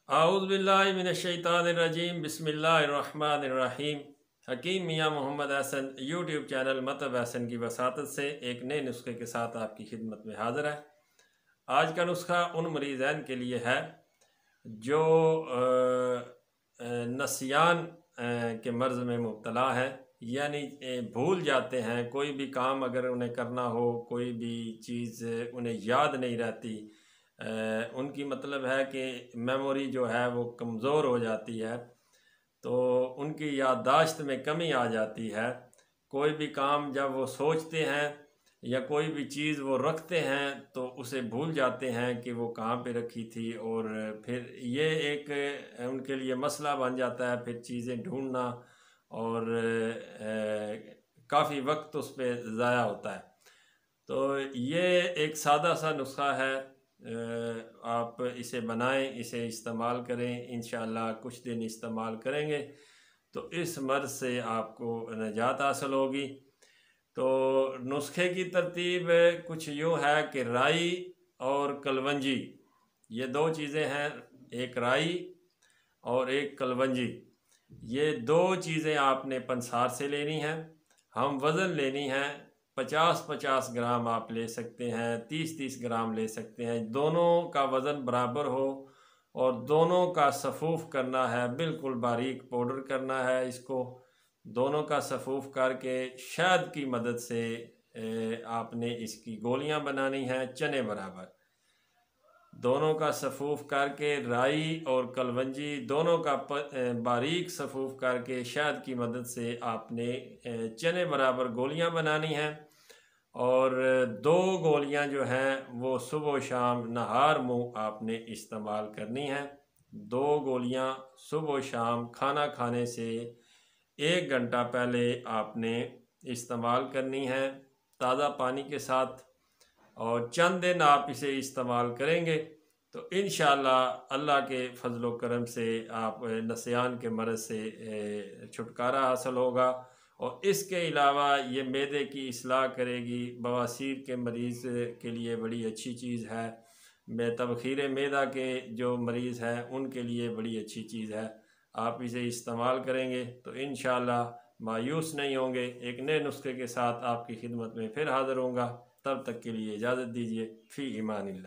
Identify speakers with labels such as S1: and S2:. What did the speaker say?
S1: आऊज़ुबिल्लाहिमिनश्शैतानिर्रजीम बिस्मिल्लाहिर्रहमानिर्रहीम। हकीम मियाँ Mohammad Hasan YouTube channel मतब Hasan की वसातत से एक नए नुस्खे के साथ आपकी खिदमत में हाज़िर है। आज का नुस्खा उन मरीज़ैन के लिए है जो नसियान के मर्ज़ में मुब्तला है, यानी भूल जाते हैं। कोई भी काम अगर उन्हें करना हो, कोई भी चीज़ उन्हें याद नहीं रहती, उनकी मतलब है कि मेमोरी जो है वो कमज़ोर हो जाती है, तो उनकी याददाश्त में कमी आ जाती है। कोई भी काम जब वो सोचते हैं या कोई भी चीज़ वो रखते हैं तो उसे भूल जाते हैं कि वो कहाँ पे रखी थी, और फिर ये एक उनके लिए मसला बन जाता है। फिर चीज़ें ढूंढना और काफ़ी वक्त उस पर ज़ाया होता है। तो ये एक सादा सा नुस्खा है, आप इसे बनाएं, इसे इस्तेमाल करें। इंशाअल्लाह कुछ दिन इस्तेमाल करेंगे तो इस मर्ज़ से आपको निजात हासिल होगी। तो नुस्खे की तरतीब कुछ यूँ है कि राई और कलवंजी, ये दो चीज़ें हैं, एक राई और एक कलवंजी। ये दो चीज़ें आपने पंसार से लेनी हैं। हम वज़न लेनी है 50-50 ग्राम आप ले सकते हैं, 30-30 ग्राम ले सकते हैं। दोनों का वज़न बराबर हो और दोनों का सफ़ूफ़ करना है, बिल्कुल बारीक पाउडर करना है इसको। दोनों का सफ़ूफ़ करके शहद की मदद से आपने इसकी गोलियां बनानी हैं चने बराबर। दोनों का सफ़ूफ़ करके राई और कलवंजी दोनों का बारीक सफ़ूफ़ करके शहद की मदद से आपने चने बराबर गोलियां बनानी हैं। और दो गोलियां जो हैं वो सुबह शाम नहार मुँह आपने इस्तेमाल करनी हैं। दो गोलियां सुबह शाम खाना खाने से 1 घंटा पहले आपने इस्तेमाल करनी है ताज़ा पानी के साथ, और चंद दिन आप इसे इस्तेमाल करेंगे तो इंशाअल्लाह अल्लाह के फजल व करम से आप नसियान के मर्ज़ से छुटकारा हासिल होगा। और इसके अलावा ये मैदे की इस्लाह करेगी, बवासीर के मरीज़ के लिए बड़ी अच्छी चीज़ है। तबखीर मैदा के जो मरीज़ हैं उनके लिए बड़ी अच्छी चीज़ है। आप इसे इस्तेमाल करेंगे तो इंशाअल्लाह मायूस नहीं होंगे। एक नए नुस्खे के साथ आपकी खिदमत में फिर हाज़िर होऊंगा। तब तक के लिए इजाज़त दीजिए। फ़ी ईमानिल्लाह।